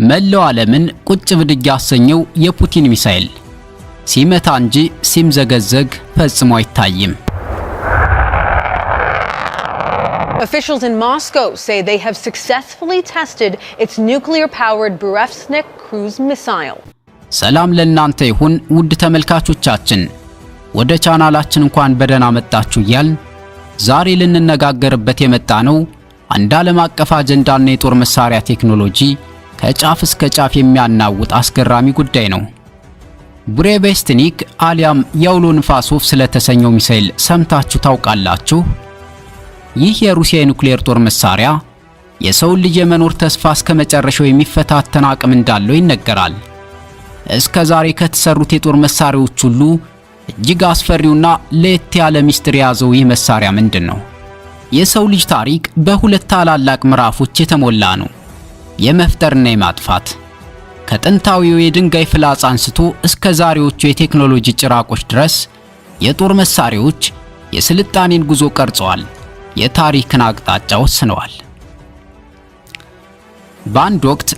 መላው ዓለምን ቁጭ ብድግ ያሰኘው የፑቲን ሚሳኤል ሲመታ እንጂ ሲምዘገዘግ ፈጽሞ አይታይም። Officials in Moscow say they have successfully tested its nuclear-powered Burevestnik cruise missile. ሰላም ለእናንተ ይሁን ውድ ተመልካቾቻችን፣ ወደ ቻናላችን እንኳን በደህና መጣችሁ እያልን ዛሬ ልንነጋገርበት የመጣነው አንድ ዓለም አቀፍ አጀንዳና የጦር መሳሪያ ቴክኖሎጂ ከጫፍ እስከ ጫፍ የሚያናውጥ አስገራሚ ጉዳይ ነው። ቡሬቬስትኒክ አሊያም የአውሎ ንፋስ ወፍ ስለተሰኘው ሚሳኤል ሰምታችሁ ታውቃላችሁ? ይህ የሩሲያ የኑክሌር ጦር መሳሪያ የሰው ልጅ የመኖር ተስፋ እስከ መጨረሻው የሚፈታተን አቅም እንዳለው ይነገራል። እስከ ዛሬ ከተሰሩት የጦር መሳሪያዎች ሁሉ እጅግ አስፈሪውና ለየት ያለ ሚስጥር የያዘው ይህ መሳሪያ ምንድነው? የሰው ልጅ ታሪክ በሁለት ታላላቅ ምዕራፎች የተሞላ ነው። የመፍጠርና የማጥፋት። ከጥንታዊው የድንጋይ ፍላጻ አንስቶ እስከ ዛሬዎቹ የቴክኖሎጂ ጭራቆች ድረስ የጦር መሳሪያዎች የስልጣኔን ጉዞ ቀርጸዋል፣ የታሪክን አቅጣጫ ወስነዋል። በአንድ ወቅት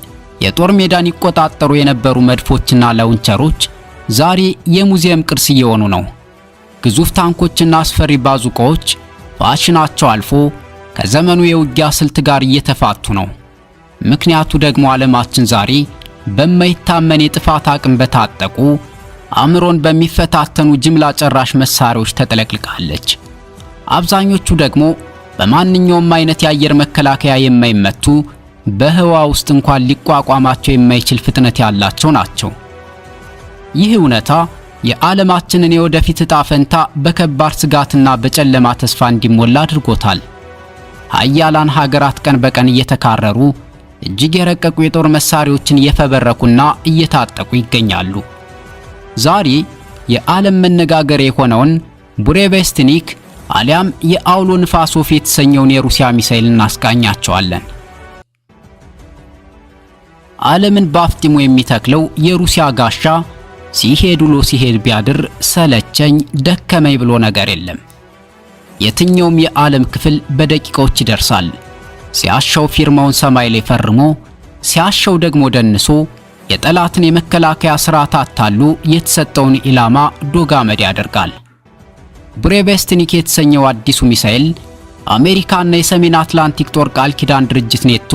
የጦር ሜዳን ይቆጣጠሩ የነበሩ መድፎችና ላውንቸሮች ዛሬ የሙዚየም ቅርስ እየሆኑ ነው። ግዙፍ ታንኮችና አስፈሪ ባዙቃዎች ፋሽናቸው አልፎ ከዘመኑ የውጊያ ስልት ጋር እየተፋቱ ነው። ምክንያቱ ደግሞ ዓለማችን ዛሬ በማይታመን የጥፋት አቅም በታጠቁ አእምሮን በሚፈታተኑ ጅምላ ጨራሽ መሳሪያዎች ተጥለቅልቃለች። አብዛኞቹ ደግሞ በማንኛውም አይነት የአየር መከላከያ የማይመቱ በህዋ ውስጥ እንኳን ሊቋቋማቸው የማይችል ፍጥነት ያላቸው ናቸው። ይህ እውነታ የዓለማችንን የወደፊት ዕጣ ፈንታ በከባድ ስጋትና በጨለማ ተስፋ እንዲሞላ አድርጎታል። ሀያላን ሀገራት ቀን በቀን እየተካረሩ እጅግ የረቀቁ የጦር መሳሪያዎችን እየፈበረኩና እየታጠቁ ይገኛሉ። ዛሬ የዓለም መነጋገሪያ የሆነውን ቡሬቬስትኒክ አሊያም የአውሎ ንፋስ ወፍ የተሰኘውን የሩሲያ ሚሳኤል እናስቃኛቸዋለን። ዓለምን ባፍጢሙ የሚተክለው የሩሲያ ጋሻ ሲሄድ ውሎ ሲሄድ ቢያድር ሰለቸኝ ደከመኝ ብሎ ነገር የለም። የትኛውም የዓለም ክፍል በደቂቃዎች ይደርሳል። ሲያሻው ፊርማውን ሰማይ ላይ ፈርሞ፣ ሲያሻው ደግሞ ደንሶ የጠላትን የመከላከያ ስርዓት አታሉ የተሰጠውን ኢላማ ዶጋመድ ያደርጋል። ቡሬቬስትኒክ የተሰኘው አዲሱ ሚሳኤል አሜሪካና የሰሜን አትላንቲክ ጦር ቃል ኪዳን ድርጅት ኔቶ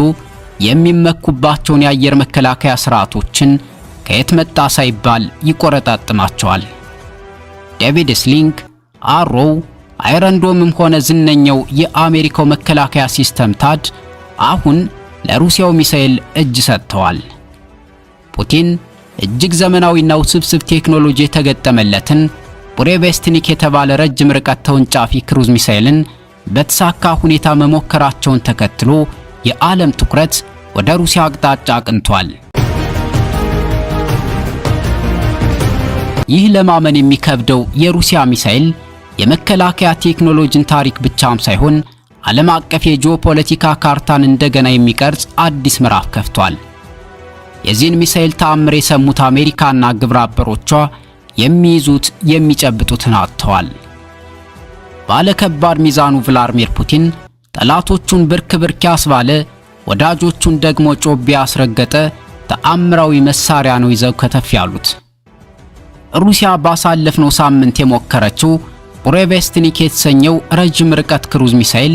የሚመኩባቸውን የአየር መከላከያ ስርዓቶችን ከየት መጣ ሳይባል ይቆረጣጥማቸዋል። ዴቪድ ስሊንግ፣ አሮው፣ አይረንዶምም ሆነ ዝነኛው የአሜሪካው መከላከያ ሲስተም ታድ አሁን ለሩሲያው ሚሳኤል እጅ ሰጥተዋል። ፑቲን እጅግ ዘመናዊና ውስብስብ ቴክኖሎጂ የተገጠመለትን ቡሬቬስትኒክ የተባለ ረጅም ርቀት ተወንጫፊ ክሩዝ ሚሳኤልን በተሳካ ሁኔታ መሞከራቸውን ተከትሎ የዓለም ትኩረት ወደ ሩሲያ አቅጣጫ አቅንቷል። ይህ ለማመን የሚከብደው የሩሲያ ሚሳኤል የመከላከያ ቴክኖሎጂን ታሪክ ብቻም ሳይሆን ዓለም አቀፍ የጂኦፖለቲካ ካርታን እንደገና የሚቀርጽ አዲስ ምዕራፍ ከፍቷል። የዚህን ሚሳኤል ተአምር የሰሙት አሜሪካና ግብረ አበሮቿ የሚይዙት የሚጨብጡትን አጥተዋል። ባለከባድ ሚዛኑ ቭላድሚር ፑቲን ጠላቶቹን ብርክ ብርክ ያስባለ፣ ወዳጆቹን ደግሞ ጮቤ ያስረገጠ ተአምራዊ መሳሪያ ነው ይዘው ከተፍ ያሉት። ሩሲያ ባሳለፍነው ሳምንት የሞከረችው ቡሬቬስትኒክ የተሰኘው ረጅም ርቀት ክሩዝ ሚሳኤል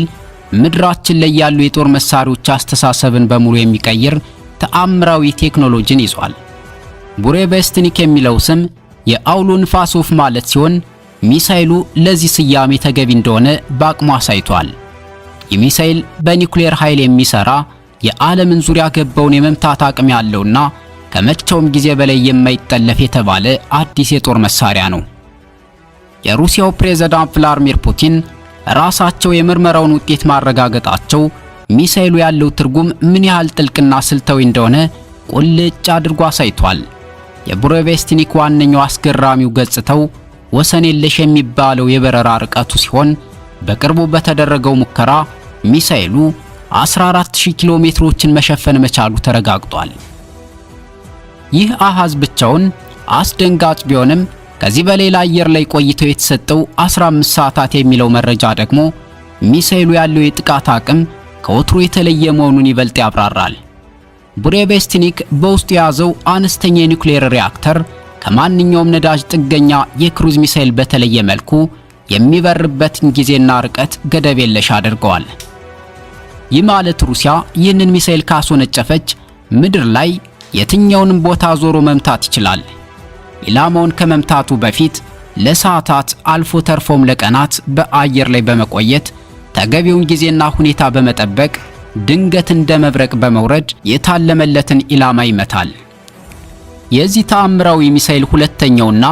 ምድራችን ላይ ያሉ የጦር መሳሪያዎች አስተሳሰብን በሙሉ የሚቀይር ተአምራዊ ቴክኖሎጂን ይዟል። ቡሬቬስትኒክ የሚለው ስም የአውሎ ንፋስ ወፍ ማለት ሲሆን ሚሳኤሉ ለዚህ ስያሜ ተገቢ እንደሆነ በአቅሙ አሳይቷል። ይህ ሚሳኤል በኒውክሌር ኃይል የሚሰራ የዓለምን ዙሪያ ገባውን የመምታት አቅም ያለውና ከመቼውም ጊዜ በላይ የማይጠለፍ የተባለ አዲስ የጦር መሳሪያ ነው። የሩሲያው ፕሬዝዳንት ቭላድሚር ፑቲን ራሳቸው የምርመራውን ውጤት ማረጋገጣቸው ሚሳኤሉ ያለው ትርጉም ምን ያህል ጥልቅና ስልታዊ እንደሆነ ቁልጭ አድርጎ አሳይቷል። የቡሬቬስትኒክ ዋነኛው አስገራሚው ገጽታው ወሰን የለሽ የሚባለው የበረራ ርቀቱ ሲሆን በቅርቡ በተደረገው ሙከራ ሚሳኤሉ 14000 ኪሎ ሜትሮችን መሸፈን መቻሉ ተረጋግጧል። ይህ አሃዝ ብቻውን አስደንጋጭ ቢሆንም ከዚህ በሌላ አየር ላይ ቆይተው የተሰጠው 15 ሰዓታት የሚለው መረጃ ደግሞ ሚሳኤሉ ያለው የጥቃት አቅም ከወትሮ የተለየ መሆኑን ይበልጥ ያብራራል። ቡሬቬስትኒክ በውስጡ የያዘው አነስተኛ የኒውክሌር ሪያክተር ከማንኛውም ነዳጅ ጥገኛ የክሩዝ ሚሳኤል በተለየ መልኩ የሚበርበትን ጊዜና ርቀት ገደብ የለሽ አድርገዋል። ይህ ማለት ሩሲያ ይህንን ሚሳኤል ካስወነጨፈች ምድር ላይ የትኛውንም ቦታ ዞሮ መምታት ይችላል። ኢላማውን ከመምታቱ በፊት ለሰዓታት አልፎ ተርፎም ለቀናት በአየር ላይ በመቆየት ተገቢውን ጊዜና ሁኔታ በመጠበቅ ድንገት እንደ መብረቅ በመውረድ የታለመለትን ኢላማ ይመታል። የዚህ ተአምራዊ ሚሳኤል ሁለተኛውና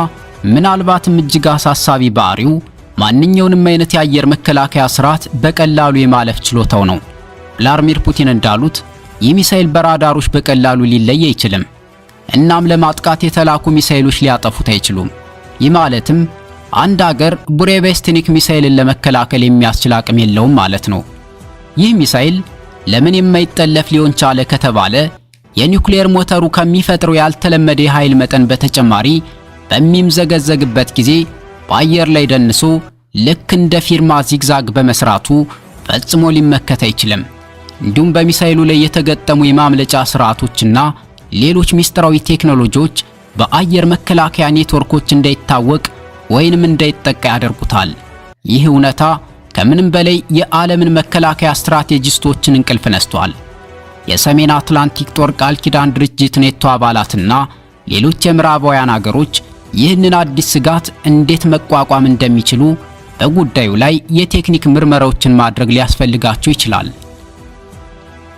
ምናልባትም እጅግ አሳሳቢ ባህሪው ማንኛውንም አይነት የአየር መከላከያ ስርዓት በቀላሉ የማለፍ ችሎታው ነው። ቭላድሚር ፑቲን እንዳሉት ይህ ሚሳኤል በራዳሮች በቀላሉ ሊለይ አይችልም። እናም ለማጥቃት የተላኩ ሚሳኤሎች ሊያጠፉት አይችሉም። ይህ ማለትም አንድ ሀገር ቡሬቬስትኒክ ሚሳኤልን ለመከላከል የሚያስችል አቅም የለውም ማለት ነው። ይህ ሚሳኤል ለምን የማይጠለፍ ሊሆን ቻለ ከተባለ የኒውክሌር ሞተሩ ከሚፈጥረው ያልተለመደ የኃይል መጠን በተጨማሪ በሚምዘገዘግበት ጊዜ በአየር ላይ ደንሶ ልክ እንደ ፊርማ ዚግዛግ በመስራቱ ፈጽሞ ሊመከት አይችልም። እንዲሁም በሚሳኤሉ ላይ የተገጠሙ የማምለጫ ስርዓቶችና ሌሎች ሚስጥራዊ ቴክኖሎጂዎች በአየር መከላከያ ኔትወርኮች እንዳይታወቅ ወይንም እንዳይጠቃ ያደርጉታል። ይህ እውነታ ከምንም በላይ የዓለምን መከላከያ ስትራቴጂስቶችን እንቅልፍ ነስቷል። የሰሜን አትላንቲክ ጦር ቃል ኪዳን ድርጅት ኔቶ አባላትና ሌሎች የምዕራባውያን አገሮች ይህንን አዲስ ስጋት እንዴት መቋቋም እንደሚችሉ በጉዳዩ ላይ የቴክኒክ ምርመራዎችን ማድረግ ሊያስፈልጋቸው ይችላል።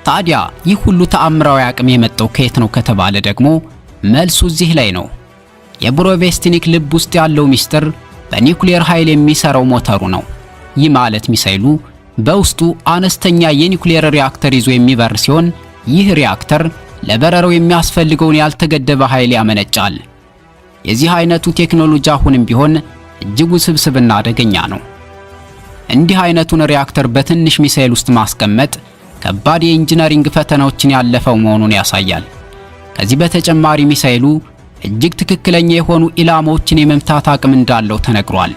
ታዲያ ይህ ሁሉ ተአምራዊ አቅም የመጣው ከየት ነው ከተባለ ደግሞ መልሱ እዚህ ላይ ነው። የቡሬቬስትኒክ ልብ ውስጥ ያለው ሚስጥር በኒውክሌር ኃይል የሚሰራው ሞተሩ ነው። ይህ ማለት ሚሳኤሉ በውስጡ አነስተኛ የኒውክሌር ሪያክተር ይዞ የሚበር ሲሆን ይህ ሪያክተር ለበረራው የሚያስፈልገውን ያልተገደበ ኃይል ያመነጫል። የዚህ አይነቱ ቴክኖሎጂ አሁንም ቢሆን እጅግ ውስብስብና አደገኛ ነው። እንዲህ አይነቱን ሪያክተር በትንሽ ሚሳኤል ውስጥ ማስቀመጥ ከባድ የኢንጂነሪንግ ፈተናዎችን ያለፈው መሆኑን ያሳያል። ከዚህ በተጨማሪ ሚሳኤሉ እጅግ ትክክለኛ የሆኑ ኢላማዎችን የመምታት አቅም እንዳለው ተነግሯል።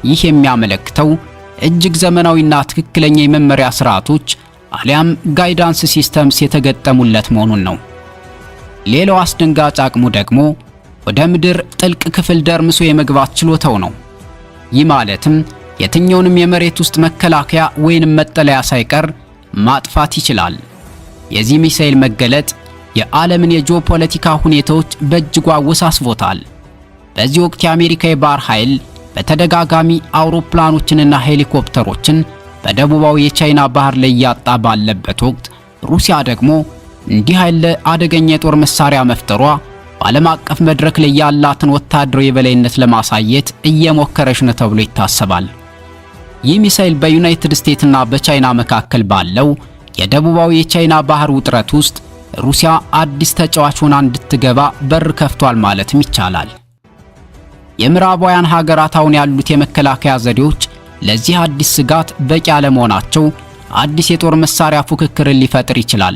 ይህ የሚያመለክተው እጅግ ዘመናዊና ትክክለኛ የመመሪያ ስርዓቶች አሊያም ጋይዳንስ ሲስተምስ የተገጠሙለት መሆኑን ነው። ሌላው አስደንጋጭ አቅሙ ደግሞ ወደ ምድር ጥልቅ ክፍል ደርምሶ የመግባት ችሎታው ነው። ይህ ማለትም የትኛውንም የመሬት ውስጥ መከላከያ ወይንም መጠለያ ሳይቀር ማጥፋት ይችላል። የዚህ ሚሳኤል መገለጥ የዓለምን የጂኦፖለቲካ ሁኔታዎች በእጅጉ አወሳስቦታል። በዚህ ወቅት የአሜሪካ የባህር ኃይል በተደጋጋሚ አውሮፕላኖችንና ሄሊኮፕተሮችን በደቡባዊ የቻይና ባህር ላይ ያጣ ባለበት ወቅት ሩሲያ ደግሞ እንዲህ ያለ አደገኛ የጦር መሳሪያ መፍጠሯ በዓለም አቀፍ መድረክ ላይ ያላትን ወታደራዊ የበላይነት ለማሳየት እየሞከረች ነው ተብሎ ይታሰባል። ይህ ሚሳኤል በዩናይትድ ስቴትስና በቻይና መካከል ባለው የደቡባዊ የቻይና ባህር ውጥረት ውስጥ ሩሲያ አዲስ ተጫዋች ሆና እንድትገባ በር ከፍቷል ማለትም ይቻላል። የምዕራባውያን ሀገራት አሁን ያሉት የመከላከያ ዘዴዎች ለዚህ አዲስ ስጋት በቂ አለመሆናቸው አዲስ የጦር መሳሪያ ፉክክርን ሊፈጥር ይችላል።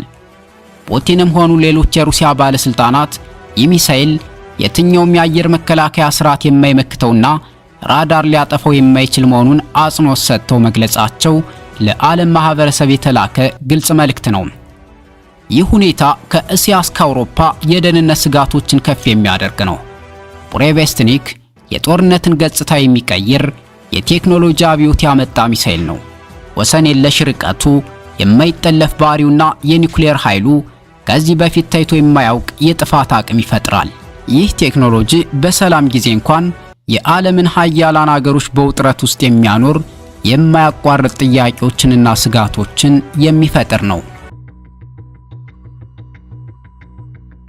ፑቲንም ሆኑ ሌሎች የሩሲያ ባለስልጣናት ይህ ሚሳኤል የትኛውም የአየር መከላከያ ስርዓት የማይመክተውና ራዳር ሊያጠፋው የማይችል መሆኑን አጽንኦት ሰጥተው መግለጻቸው ለዓለም ማህበረሰብ የተላከ ግልጽ መልእክት ነው። ይህ ሁኔታ ከእስያ እስከ አውሮፓ የደህንነት ስጋቶችን ከፍ የሚያደርግ ነው። ቡሬቬስትኒክ የጦርነትን ገጽታ የሚቀይር የቴክኖሎጂ አብዮት ያመጣ ሚሳኤል ነው። ወሰን የለሽ ርቀቱ፣ የማይጠለፍ ባህሪውና የኒውክሌር ኃይሉ ከዚህ በፊት ታይቶ የማያውቅ የጥፋት አቅም ይፈጥራል። ይህ ቴክኖሎጂ በሰላም ጊዜ እንኳን የዓለምን ሀያላን አገሮች በውጥረት ውስጥ የሚያኖር የማያቋርጥ ጥያቄዎችንና ስጋቶችን የሚፈጥር ነው።